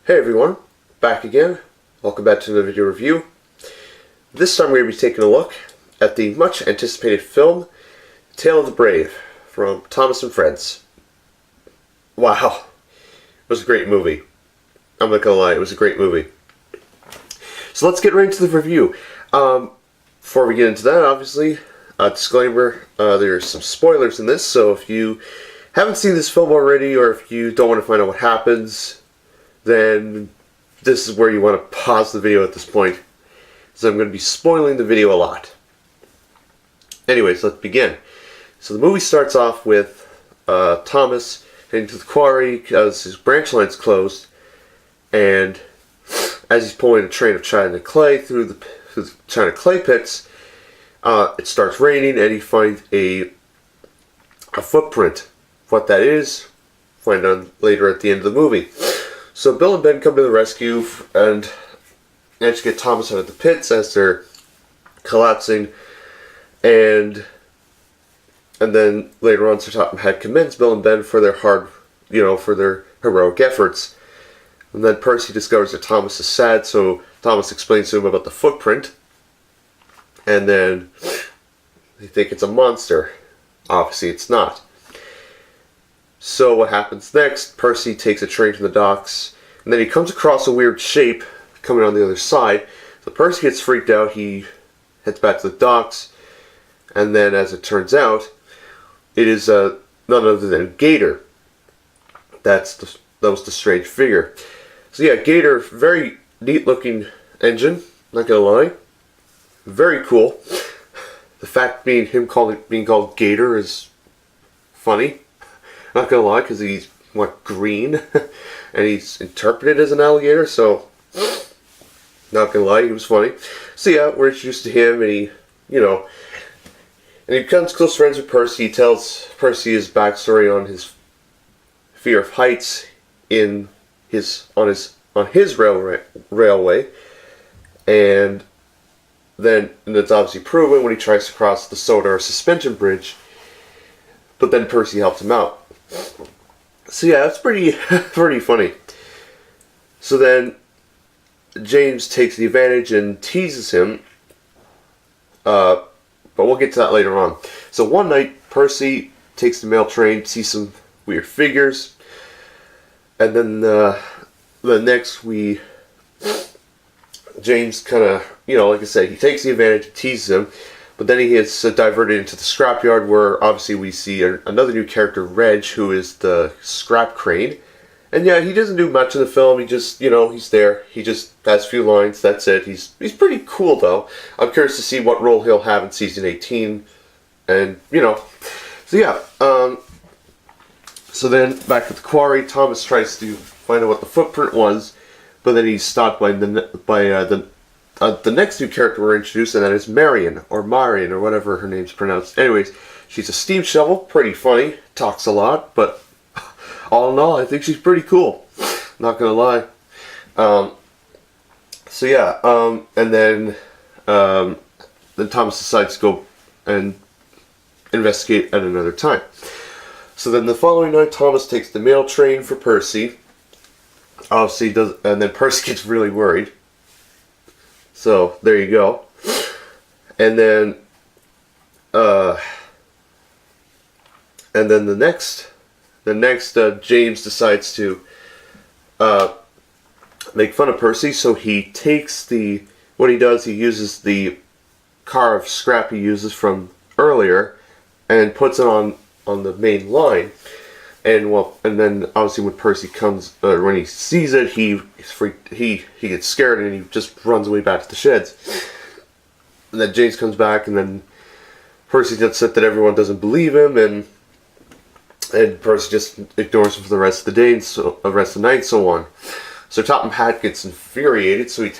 Hey everyone, back again. Welcome back to the video review. This time we're going to be taking a look at the much anticipated film Tale of the Brave from Thomas and Friends. Wow, it was a great movie. I'm not gonna lie, it was a great movie. So let's get right into the review. Before we get into that, obviously, a disclaimer, there's some spoilers in this, so if you haven't seen this film already or if you don't want to find out what happens, then this is where you want to pause the video at this point, so I'm going to be spoiling the video a lot. Anyways, let's begin. So the movie starts off with Thomas heading to the quarry because his branch line's closed, and as he's pulling a train of China clay through the China clay pits, it starts raining and he finds a footprint. What that is, find out later at the end of the movie. So Bill and Ben come to the rescue and manage to get Thomas out of the pits as they're collapsing, and then later on Sir Topham Hatt commends Bill and Ben for their for their heroic efforts. And then Percy discovers that Thomas is sad, so Thomas explains to him about the footprint, and then they think it's a monster. Obviously it's not. So what happens next, Percy takes a train to the docks, and then he comes across a weird shape coming on the other side. So Percy gets freaked out, he heads back to the docks, and then as it turns out, it is none other than Gator. That was the strange figure. So yeah, Gator, very neat looking engine, not gonna lie. Very cool. The fact being being called Gator is funny. Not gonna lie, because he's green, and he's interpreted as an alligator. So, not gonna lie, he was funny. So yeah, we're introduced to him, and he becomes close friends with Percy. He tells Percy his backstory on his fear of heights on his railway, and it's obviously proven when he tries to cross the Sodor suspension bridge. But then Percy helps him out. So yeah, that's pretty funny. So then James takes the advantage and teases him. But we'll get to that later on. So one night, Percy takes the mail train, sees some weird figures, and then the next James kind of, like I said, he takes the advantage and teases him. But then he gets diverted into the scrapyard, where obviously we see another new character, Reg, who is the scrap crane. And yeah, he doesn't do much in the film. He just, he's there. He just has a few lines. That's it. He's pretty cool, though. I'm curious to see what role he'll have in season 18. And, So yeah. So then, back at the quarry, Thomas tries to find out what the footprint was. But then he's stopped by the next new character we're introduced, and that is Marion, or whatever her name's pronounced. Anyways, she's a steam shovel, pretty funny, talks a lot, but all in all, I think she's pretty cool. Not gonna lie. So yeah, and then Thomas decides to go and investigate at another time. So then the following night, Thomas takes the mail train for Percy. Obviously, and then Percy gets really worried. So there you go. And then the next James decides to make fun of Percy. So he uses the car of scrap he uses from earlier and puts it on the main line. And then obviously when Percy comes, when he sees it, he's freaked. He gets scared and he just runs away back to the sheds. And then James comes back, and then Percy gets upset that everyone doesn't believe him, and Percy just ignores him for the rest of the day, and so the rest of the night, and so on. So Topham Hatt gets infuriated, so he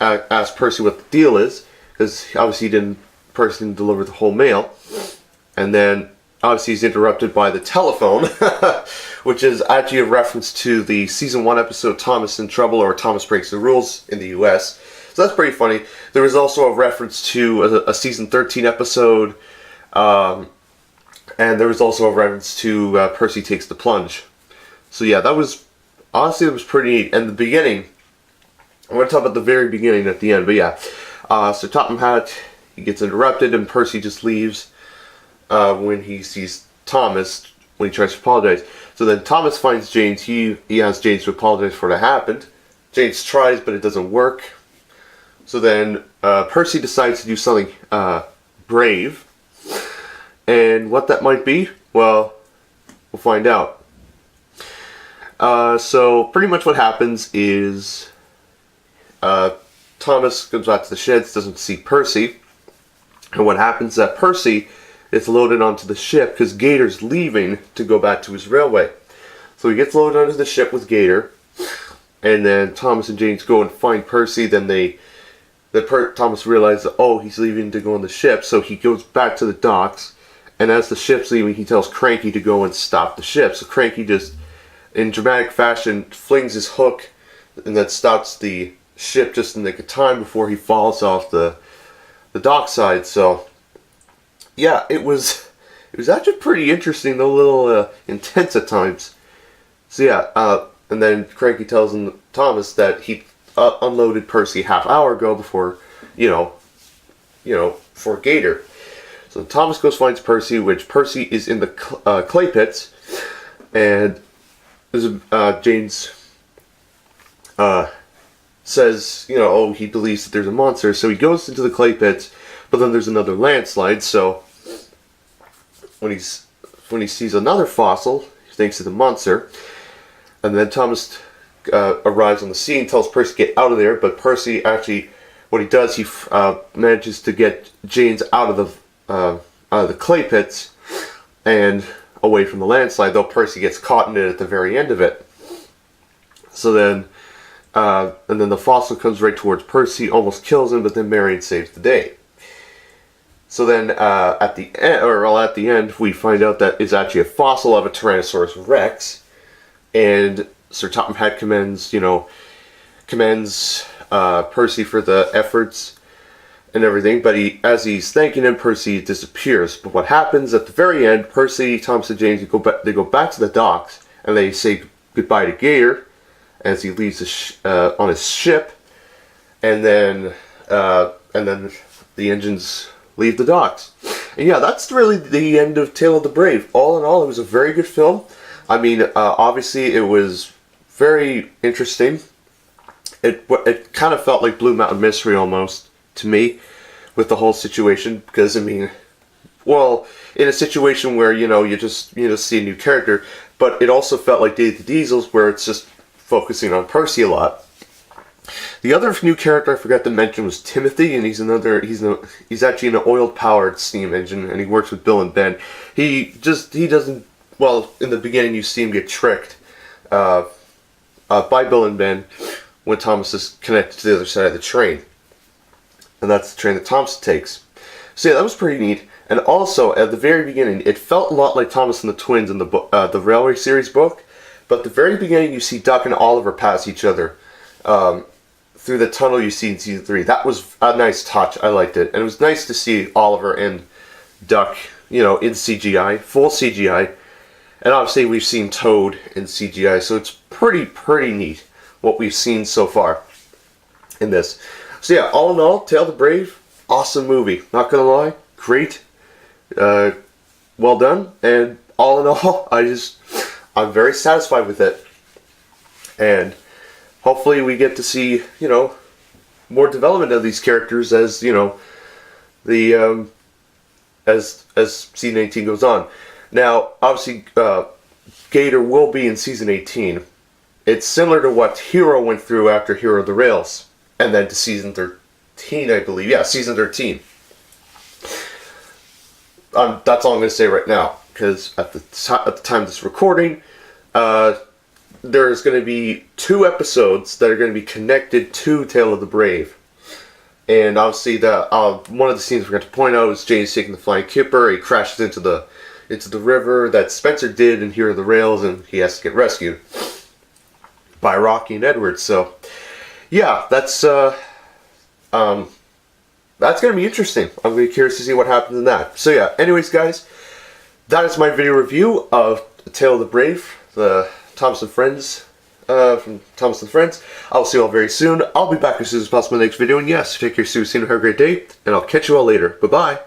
asks Percy what the deal is, because obviously Percy didn't deliver the whole mail, and then obviously he's interrupted by the telephone, which is actually a reference to the season 1 episode Thomas in Trouble, or Thomas Breaks the Rules in the US. So that's pretty funny. There was also a reference to a season 13 episode, and there was also a reference to Percy Takes the Plunge. So yeah, that was honestly, it was pretty neat. And the beginning, I'm going to talk about the very beginning at the end, but yeah. So Topham Hatt, he gets interrupted, and Percy just leaves when he sees Thomas, when he tries to apologize. So then Thomas finds James. He asks James to apologize for what happened. James tries, but it doesn't work. So then Percy decides to do something brave. And what that might be, well, we'll find out. So pretty much what happens is Thomas comes back to the sheds, doesn't see Percy. And what happens is that Percy is loaded onto the ship because Gator's leaving to go back to his railway. So he gets loaded onto the ship with Gator. And then Thomas and James go and find Percy. Then Thomas realizes that, oh, he's leaving to go on the ship. So he goes back to the docks. And as the ship's leaving, he tells Cranky to go and stop the ship. So Cranky just, in dramatic fashion, flings his hook and then stops the ship just in the nick of time before he falls off the dockside. So yeah, it was actually pretty interesting, though a little intense at times. So yeah, and then Cranky tells Thomas that he unloaded Percy half hour ago before, for Gator. So Thomas goes finds Percy, which Percy is in the clay pits, and James says, oh, he believes that there's a monster, so he goes into the clay pits, but then there's another landslide. So when he sees another fossil, he thinks it's a monster, and then Thomas arrives on the scene, tells Percy to get out of there, but Percy actually, what he does, he manages to get James out of the clay pits and away from the landslide, though Percy gets caught in it at the very end of it. So then, and then the fossil comes right towards Percy, almost kills him, but then Marion saves the day. So then, at the end, we find out that it's actually a fossil of a Tyrannosaurus Rex, and Sir Topham Hatt commends Percy for the efforts and everything, but as he's thanking him, Percy disappears. But what happens at the very end, Percy, Thomas, and James, they go back to the docks, and they say goodbye to Gator as he leaves on his ship, and then the engines leave the docks. And yeah, that's really the end of Tale of the Brave. All in all, it was a very good film. I mean, obviously, it was very interesting. It kind of felt like Blue Mountain Mystery almost to me with the whole situation, because I mean, well, in a situation where you just see a new character, but it also felt like Day of the Diesels, where it's just focusing on Percy a lot. The other new character I forgot to mention was Timothy, and he's actually an oil-powered steam engine, and he works with Bill and Ben. He doesn't, well, in the beginning you see him get tricked by Bill and Ben when Thomas is connected to the other side of the train. And that's the train that Thomas takes. So yeah, that was pretty neat. And also, at the very beginning, it felt a lot like Thomas and the Twins in the Railway series book. But at the very beginning, you see Duck and Oliver pass each other through the tunnel you see in season 3. That was a nice touch. I liked it. And it was nice to see Oliver and Duck, in CGI, full CGI. And obviously, we've seen Toad in CGI. So it's pretty neat what we've seen so far in this. So yeah, all in all, Tale of the Brave, awesome movie. Not gonna lie, great, well done, and all in all, I'm very satisfied with it. And hopefully we get to see, more development of these characters as, as season 18 goes on. Now, obviously, Gator will be in season 18. It's similar to what Hero went through after Hero of the Rails. And then to season 13, I believe. Yeah, season 13. That's all I'm going to say right now. Because at the time of this recording, there's going to be 2 episodes that are going to be connected to Tale of the Brave. And obviously, one of the scenes we're going to point out is James taking the flying kipper. He crashes into the river that Spencer did in Hero of the Rails, and he has to get rescued by Rocky and Edward. So yeah, that's going to be interesting. I'm going to be curious to see what happens in that. So yeah, anyways, guys, that is my video review of Tale of the Brave, the Thomas and Friends from Thomas and Friends. I'll see you all very soon. I'll be back as soon as possible in the next video. And yes, take care, soon. Have a great day. And I'll catch you all later. Bye-bye.